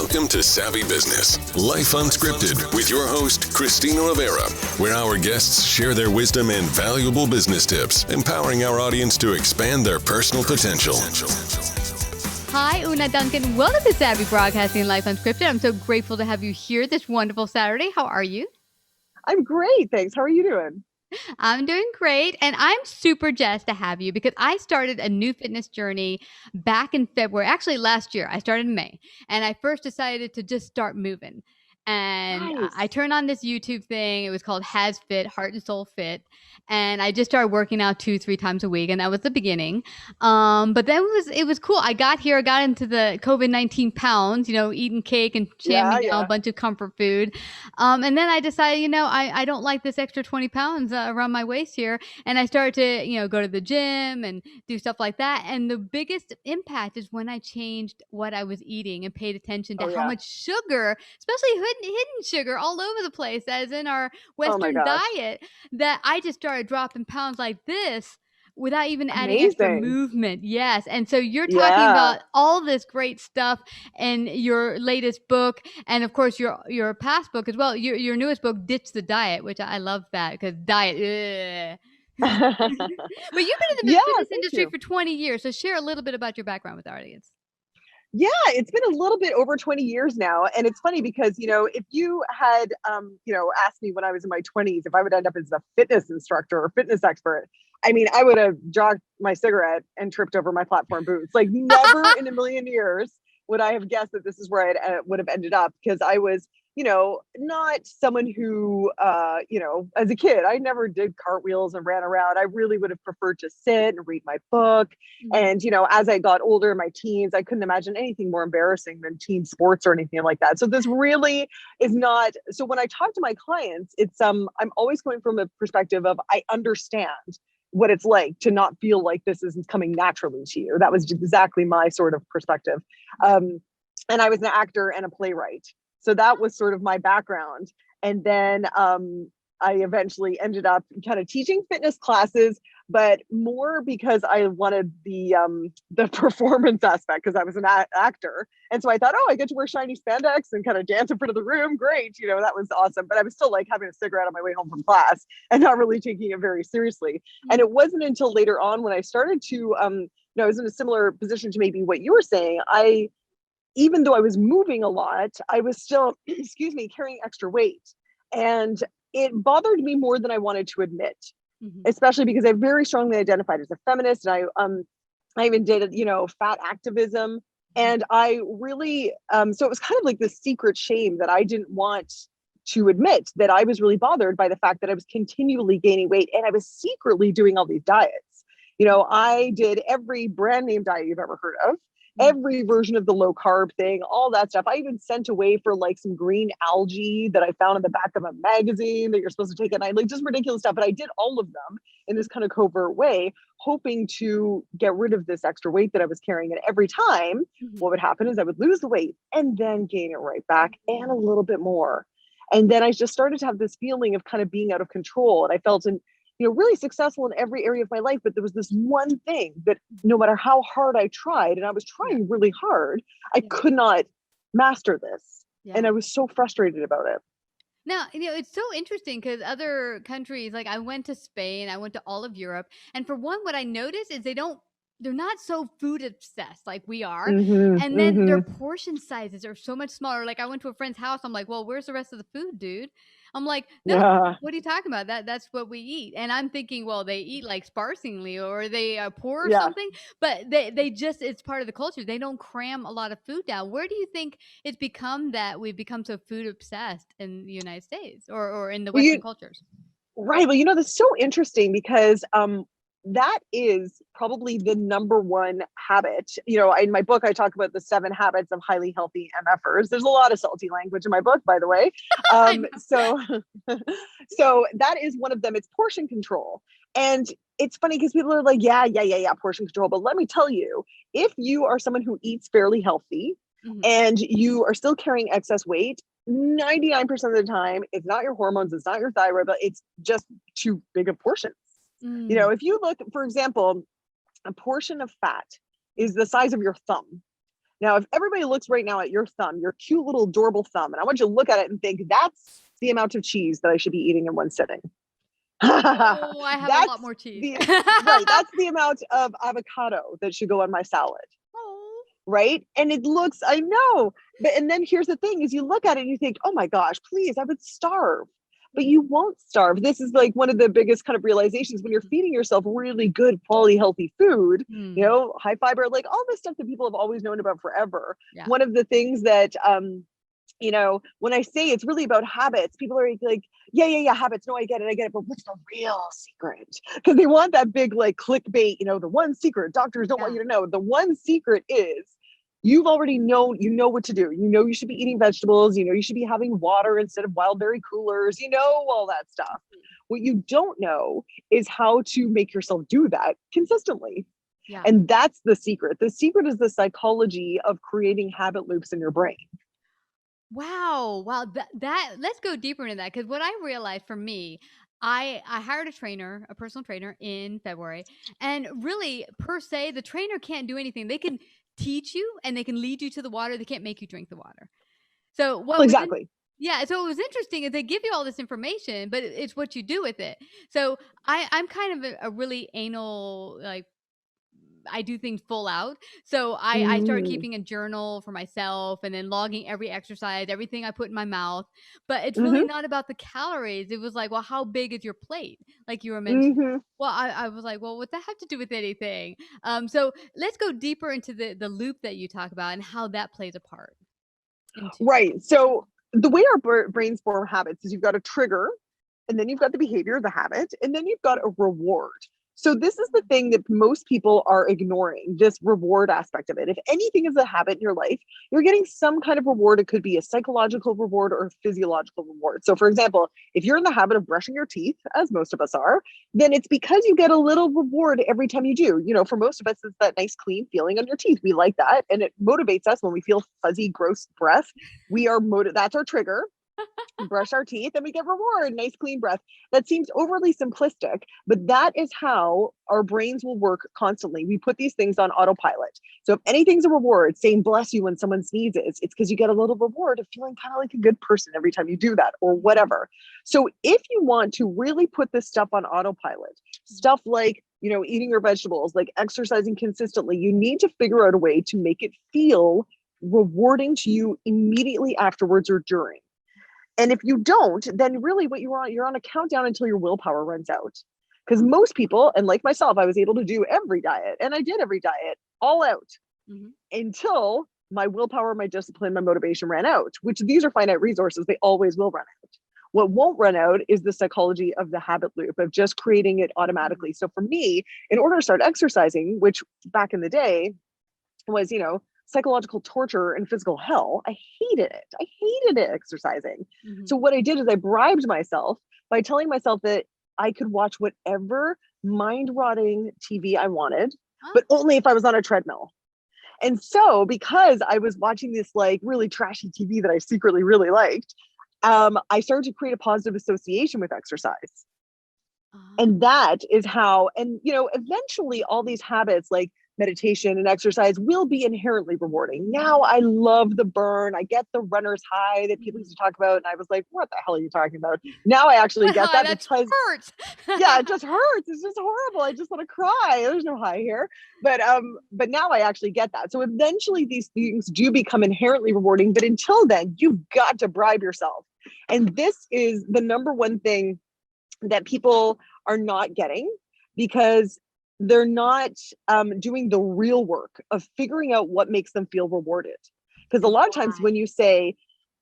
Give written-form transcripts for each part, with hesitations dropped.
Welcome to Savvy Business, Life Unscripted, with your host, Christina Rivera, where our guests share their wisdom and valuable business tips, empowering our audience to expand their personal potential. Hi, Oonagh Duncan. Welcome to Savvy Broadcasting Life Unscripted. I'm so grateful to have you here this wonderful Saturday. How are you? I'm great, thanks. How are you doing? I'm doing great, and I'm super jazzed to have you because I started a new fitness journey back in February. Actually, last year. I started in May, and I first decided to just start moving. And Nice. I turned on this YouTube thing. It was called Has Fit, Heart and Soul Fit. And I just started working out 2-3 times a week. And that was the beginning. But then it was cool. I got into the COVID-19 pounds, eating cake and jamming down a bunch of comfort food. And then I decided, I don't like this extra 20 pounds around my waist here. And I started to, go to the gym and do stuff like that. And the biggest impact is when I changed what I was eating and paid attention to how much sugar, especially hidden sugar all over the place, as in our Western diet, that I just started dropping pounds like this without even adding extra movement. Yes. And so you're talking about all this great stuff in your latest book. And of course, your past book as well. Your newest book, Ditch the Diet, which I love that because diet. But you've been in the fitness industry for 20 years. So share a little bit about your background with our audience. Yeah, it's been a little bit over 20 years now. And it's funny because, if you had, asked me when I was in my 20s, if I would end up as a fitness instructor or fitness expert, I would have jogged my cigarette and tripped over my platform boots. Like never in a million years would I have guessed that this is where I would have ended up, because I was, not someone who, as a kid, I never did cartwheels and ran around. I really would have preferred to sit and read my book. And, as I got older in my teens, I couldn't imagine anything more embarrassing than teen sports or anything like that. So this really is not, so when I talk to my clients, it's, I'm always coming from a perspective of, I understand what it's like to not feel like this isn't coming naturally to you. That was exactly my sort of perspective. And I was an actor and a playwright. So that was sort of my background. And then I eventually ended up kind of teaching fitness classes, but more because I wanted the performance aspect, because I was an actor. And so I thought, I get to wear shiny spandex and kind of dance in front of the room. Great. That was awesome. But I was still like having a cigarette on my way home from class and not really taking it very seriously. And it wasn't until later on when I started to, I was in a similar position to maybe what you were saying. Even though I was moving a lot, I was still, carrying extra weight. And it bothered me more than I wanted to admit, especially because I very strongly identified as a feminist. And I even did, fat activism. And I really, so it was kind of like this secret shame that I didn't want to admit, that I was really bothered by the fact that I was continually gaining weight and I was secretly doing all these diets. I did every brand name diet you've ever heard of, every version of the low carb thing, all that stuff. I even sent away for like some green algae that I found in the back of a magazine that you're supposed to take at night, like just ridiculous stuff. But I did all of them in this kind of covert way, hoping to get rid of this extra weight that I was carrying. And every time what would happen is I would lose the weight and then gain it right back and a little bit more. And then I just started to have this feeling of kind of being out of control. And I felt really successful in every area of my life, but there was this one thing that no matter how hard I tried, and I was trying really hard, I could not master this. And I was so frustrated about it. Now, it's so interesting because other countries, like I went to Spain, I went to all of Europe. And for one, what I noticed is they're not so food obsessed like we are. And then their portion sizes are so much smaller. Like I went to a friend's house. I'm like, well, where's the rest of the food, dude? I'm like, no, what are you talking about? That's what we eat. And I'm thinking, well, they eat like sparsely or they are poor or something, but they just, it's part of the culture. They don't cram a lot of food down. Where do you think it's become that we've become so food obsessed in the United States or in the Western cultures? Right. Well, that's so interesting because that is probably the number one habit. In my book, I talk about the 7 habits of highly healthy MFers. There's a lot of salty language in my book, by the way. So that is one of them. It's portion control. And it's funny because people are like, yeah, portion control. But let me tell you, if you are someone who eats fairly healthy and you are still carrying excess weight, 99% of the time, it's not your hormones, it's not your thyroid, but it's just too big of portions. If you look, for example, a portion of fat is the size of your thumb. Now, if everybody looks right now at your thumb, your cute little adorable thumb, and I want you to look at it and think, that's the amount of cheese that I should be eating in one sitting. Oh, I have a lot more cheese. That's the amount of avocado that should go on my salad. Oh. Right. And it looks, I know. And then here's the thing is you look at it and you think, oh my gosh, please, I would starve. But you won't starve. This is like one of the biggest kind of realizations when you're feeding yourself really good, quality, healthy food, high fiber, like all this stuff that people have always known about forever. Yeah. One of the things that, when I say it's really about habits, people are like, yeah, habits. No, I get it. But what's the real secret? Because they want that big like clickbait, the one secret doctors don't want you to know. The one secret is you've already known, what to do. You should be eating vegetables. You should be having water instead of wild berry coolers, all that stuff. What you don't know is how to make yourself do that consistently. Yeah. And that's the secret. The secret is the psychology of creating habit loops in your brain. Wow. That let's go deeper into that. Because what I realized for me, I hired a personal trainer in February. And really, per se, the trainer can't do anything. They can teach you and they can lead you to the water. They can't make you drink the water. So exactly. So it was interesting is they give you all this information, but it's what you do with it. So I'm kind of a really anal, like, I do things full out. So I started keeping a journal for myself and then logging every exercise, everything I put in my mouth. But it's really not about the calories. It was like, well, how big is your plate? Like you were mentioning. Well, I was like, well, what does that have to do with anything? So let's go deeper into the loop that you talk about and how that plays a part. Right. So the way our brains form habits is you've got a trigger, and then you've got the behavior, the habit, and then you've got a reward. So this is the thing that most people are ignoring, this reward aspect of it. If anything is a habit in your life, you're getting some kind of reward. It could be a psychological reward or a physiological reward. So for example, if you're in the habit of brushing your teeth, as most of us are, then it's because you get a little reward every time you do. For most of us, it's that nice, clean feeling on your teeth. We like that. And it motivates us when we feel fuzzy, gross breath. That's our trigger. Brush our teeth and we get reward, nice clean breath. That seems overly simplistic, but that is how our brains will work constantly. We put these things on autopilot. So if anything's a reward, saying bless you when someone sneezes, it's because you get a little reward of feeling kind of like a good person every time you do that or whatever. So if you want to really put this stuff on autopilot, stuff like eating your vegetables, like exercising consistently, you need to figure out a way to make it feel rewarding to you immediately afterwards or during. And if you don't, then really what you're on a countdown until your willpower runs out. Because most people, and like myself, I was able to do every diet, and I did every diet all out until my willpower, my discipline, my motivation ran out, which these are finite resources. They always will run out. What won't run out is the psychology of the habit loop of just creating it automatically. So for me, in order to start exercising, which back in the day was, psychological torture and physical hell, I hated it exercising. So what I did is I bribed myself by telling myself that I could watch whatever mind-rotting TV I wanted, but only if I was on a treadmill. And so because I was watching this like really trashy TV that I secretly really liked, I started to create a positive association with exercise. And that is how, and eventually all these habits like meditation and exercise will be inherently rewarding. Now I love the burn. I get the runner's high that people used to talk about. And I was like, what the hell are you talking about? Now I actually get that because hurts. Yeah, it just hurts. It's just horrible. I just want to cry. There's no high here. But now I actually get that. So eventually these things do become inherently rewarding. But until then, you've got to bribe yourself. And this is the number one thing that people are not getting because they're not doing the real work of figuring out what makes them feel rewarded. Because a lot of times when you say,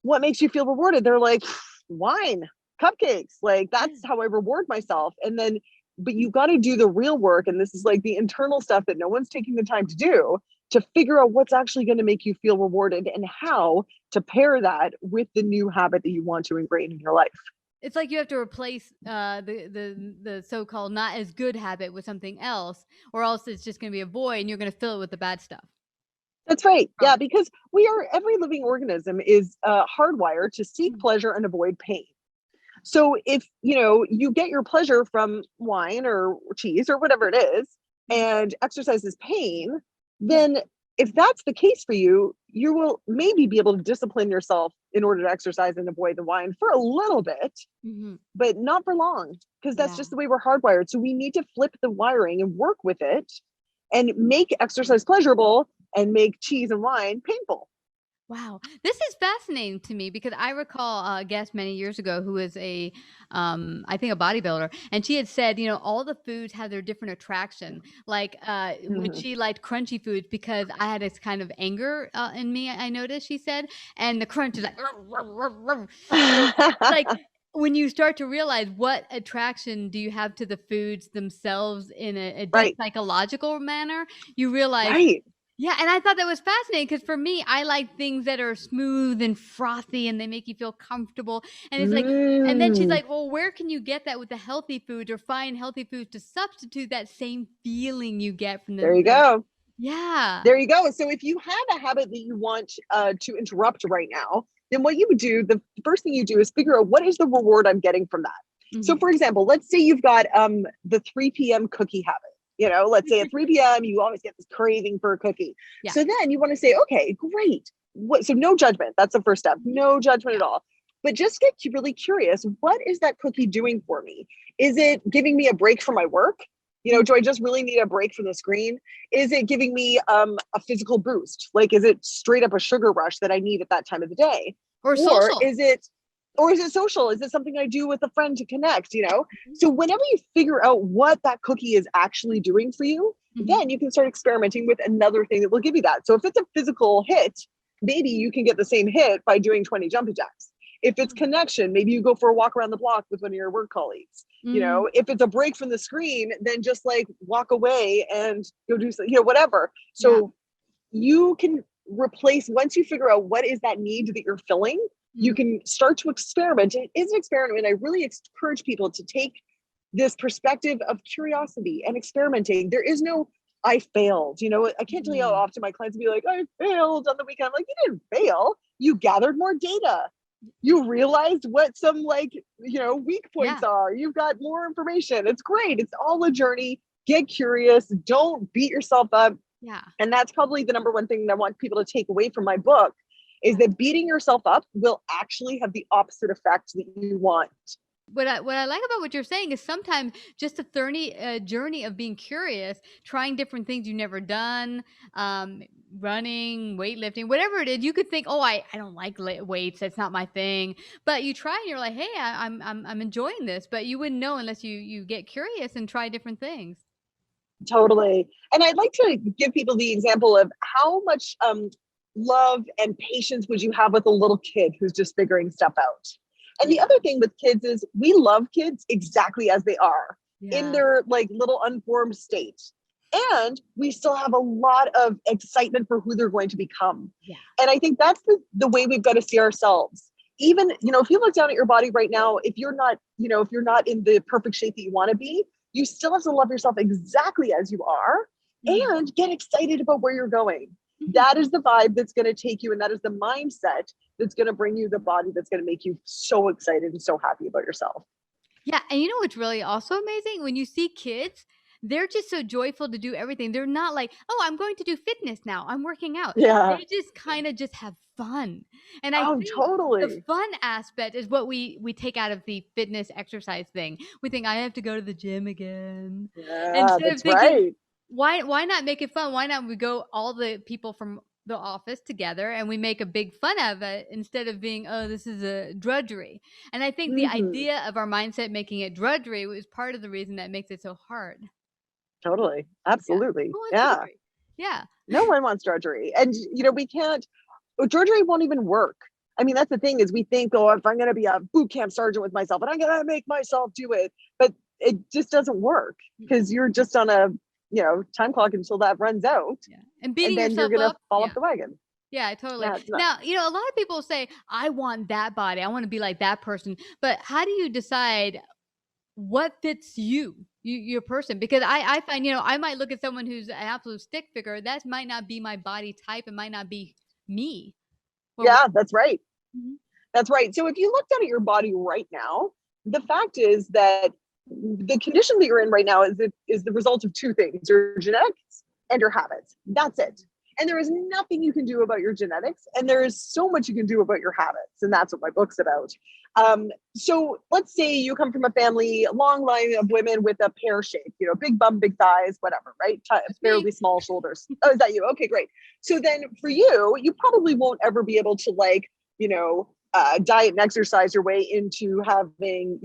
what makes you feel rewarded? They're like, wine, cupcakes. Like, that's how I reward myself. And then, but you got to do the real work. And this is like the internal stuff that no one's taking the time to do to figure out what's actually going to make you feel rewarded and how to pair that with the new habit that you want to ingrain in your life. It's like you have to replace the so-called not as good habit with something else, or else it's just going to be a void and you're going to fill it with the bad stuff. That's right. Yeah, because every living organism is hardwired to seek pleasure and avoid pain. So if, you get your pleasure from wine or cheese or whatever it is, and exercise is pain, then if that's the case for you, you will maybe be able to discipline yourself in order to exercise and avoid the wine for a little bit, but not for long, because that's just the way we're hardwired. So we need to flip the wiring and work with it and make exercise pleasurable and make cheese and wine painful. Wow. This is fascinating to me because I recall a guest many years ago who was I think a bodybuilder, and she had said, all the foods have their different attraction. Like, when she liked crunchy foods because I had this kind of anger in me, I noticed, she said, and the crunch is like, so, like, when you start to realize what attraction do you have to the foods themselves in a deep psychological manner, you realize, yeah, and I thought that was fascinating because for me, I like things that are smooth and frothy and they make you feel comfortable. And it's like, and then she's like, well, where can you get that with the healthy foods, or find healthy foods to substitute that same feeling you get from the— There you go. Yeah. There you go. So if you have a habit that you want to interrupt right now, then what you would do, the first thing you do is figure out what is the reward I'm getting from that. So for example, let's say you've got the 3 p.m. cookie habit. Let's say at 3 p.m. you always get this craving for a cookie. Yeah. So then you want to say, okay, great. So no judgment. That's the first step. No judgment at all. But just get really curious. What is that cookie doing for me? Is it giving me a break from my work? Do I just really need a break from the screen? Is it giving me a physical boost? Like, is it straight up a sugar rush that I need at that time of the day? Or social? Or is it social? Is it something I do with a friend to connect, So whenever you figure out what that cookie is actually doing for you, then you can start experimenting with another thing that will give you that. So if it's a physical hit, maybe you can get the same hit by doing 20 jumping jacks. If it's connection, maybe you go for a walk around the block with one of your work colleagues. If it's a break from the screen, then just like walk away and go do something, whatever. So you can replace, once you figure out what is that need that you're filling, you can start to experiment. It is an experiment. And I really encourage people to take this perspective of curiosity and experimenting. There is no, I failed. I can't tell you how often my clients will be like, I failed on the weekend. I'm like, you didn't fail. You gathered more data. You realized what some weak points are. You've got more information. It's great. It's all a journey. Get curious. Don't beat yourself up. Yeah. And that's probably the number one thing that I want people to take away from my book, is that beating yourself up will actually have the opposite effect that you want. What I like about what you're saying is sometimes just a journey of being curious, trying different things you've never done, running, weightlifting, whatever it is. You could think, oh, I don't like weights, that's not my thing. But you try and you're like, hey, I'm enjoying this. But you wouldn't know unless you get curious and try different things. Totally. And I'd like to give people the example of how much love and patience would you have with a little kid who's just figuring stuff out. And the other thing with kids is we love kids exactly as they are in their little unformed state. And we still have a lot of excitement for who they're going to become. Yeah. And I think that's the way we've got to see ourselves. Even, if you look down at your body right now, if you're not in the perfect shape that you want to be, you still have to love yourself exactly as you are and get excited about where you're going. That is the vibe that's going to take you, and that is the mindset that's going to bring you the body that's going to make you so excited and so happy about yourself. Yeah. And what's really also amazing? When you see kids, they're just so joyful to do everything. They're not like, oh, I'm going to do fitness now, I'm working out. Yeah. They just kind of just have fun. And I think the fun aspect is what we take out of the fitness exercise thing. We think I have to go to the gym again. Yeah, instead of thinking, why not make it fun? Why not we go all the people from the office together and we make a big fun of it instead of being, oh, this is a drudgery. And I think the idea of our mindset making it drudgery was part of the reason that makes it so hard. Totally. Absolutely. Yeah. Yeah. No one wants drudgery. And, we can't, drudgery won't even work. I mean, that's the thing is we think, oh, if I'm going to be a boot camp sergeant with myself and I'm going to make myself do it, but it just doesn't work because you're just on a, time clock until that runs out. Yeah. And beating then yourself you're going to up, fall off the wagon. Yeah, totally. Now, a lot of people say, I want that body. I want to be like that person. But how do you decide what fits you, your person? Because I find, I might look at someone who's an absolute stick figure. That might not be my body type. It might not be me. Well, that's right. Mm-hmm. That's right. So if you look down at your body right now, the fact is that the condition that you're in right now is the result of two things: your genetics and your habits. That's it. And there is nothing you can do about your genetics. And there is so much you can do about your habits. And that's what my book's about. So let's say you come from a family, a long line of women with a pear shape, big bum, big thighs, whatever, right? Fairly small shoulders. Oh, is that you? Okay, great. So then for you probably won't ever be able to diet and exercise your way into having,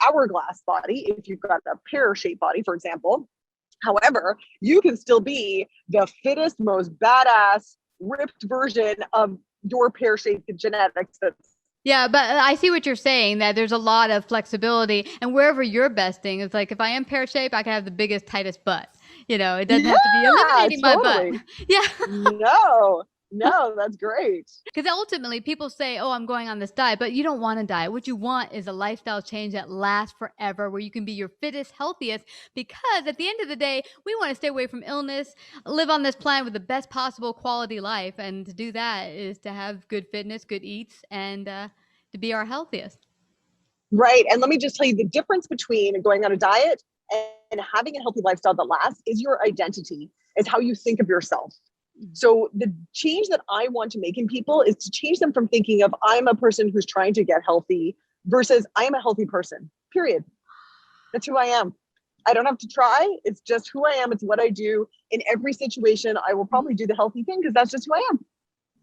hourglass body if you've got a pear-shaped body, for example. However, you can still be the fittest, most badass, ripped version of your pear-shaped genetics. Yeah, but I see what you're saying, that there's a lot of flexibility, and wherever you're besting, it's like if I am pear-shaped, I can have the biggest, tightest butt. It doesn't have to be eliminating my butt. Yeah. No, that's great. Because ultimately people say, oh, I'm going on this diet, but you don't want a diet. What you want is a lifestyle change that lasts forever, where you can be your fittest, healthiest, because at the end of the day, we want to stay away from illness, live on this planet with the best possible quality life. And to do that is to have good fitness, good eats, and to be our healthiest. Right. And let me just tell you, the difference between going on a diet and having a healthy lifestyle that lasts is your identity, is how you think of yourself. So the change that I want to make in people is to change them from thinking of I'm a person who's trying to get healthy versus I am a healthy person, period. That's who I am. I don't have to try. It's just who I am. It's what I do. In every situation, I will probably do the healthy thing because that's just who I am.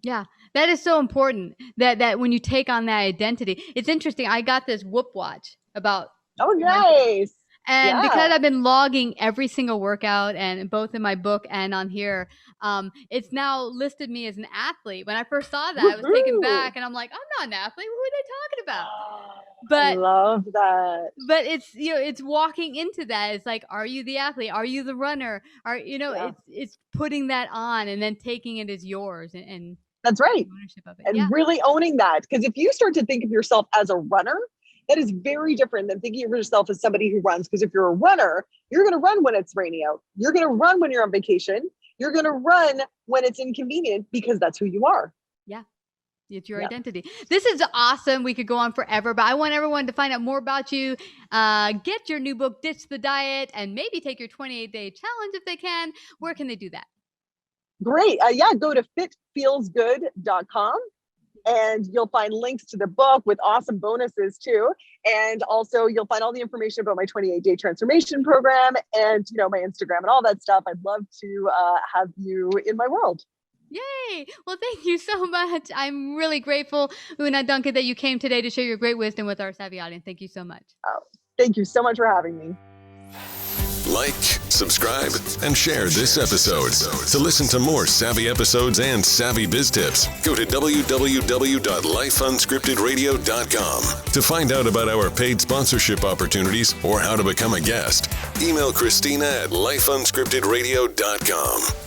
Yeah, that is so important, that when you take on that identity. It's interesting. I got this Whoop watch about. Oh, nice. And because I've been logging every single workout, and both in my book and on here, it's now listed me as an athlete. When I first saw that, I was taken back, and I'm like, I'm not an athlete. Who are they talking about? But I love that. But it's it's walking into that. It's like, are you the athlete? Are you the runner? It's putting that on and then taking it as yours and that's right. Ownership of it. And really owning that, because if you start to think of yourself as a runner, that is very different than thinking of yourself as somebody who runs. Because if you're a runner, you're going to run when it's rainy out. You're going to run when you're on vacation. You're going to run when it's inconvenient because that's who you are. Yeah. It's your identity. This is awesome. We could go on forever, but I want everyone to find out more about you. Get your new book, Ditch the Diet, and maybe take your 28-day challenge if they can. Where can they do that? Great. Go to fitfeelsgood.com. And you'll find links to the book with awesome bonuses too. And also you'll find all the information about my 28-day transformation program and, my Instagram and all that stuff. I'd love to have you in my world. Yay. Well, thank you so much. I'm really grateful, Oonagh Duncan, that you came today to share your great wisdom with our savvy audience. Thank you so much. Oh, thank you so much for having me. Like, subscribe, and share this episode. To listen to more savvy episodes and savvy biz tips, go to www.lifeunscriptedradio.com. To find out about our paid sponsorship opportunities or how to become a guest, email Christina at lifeunscriptedradio.com.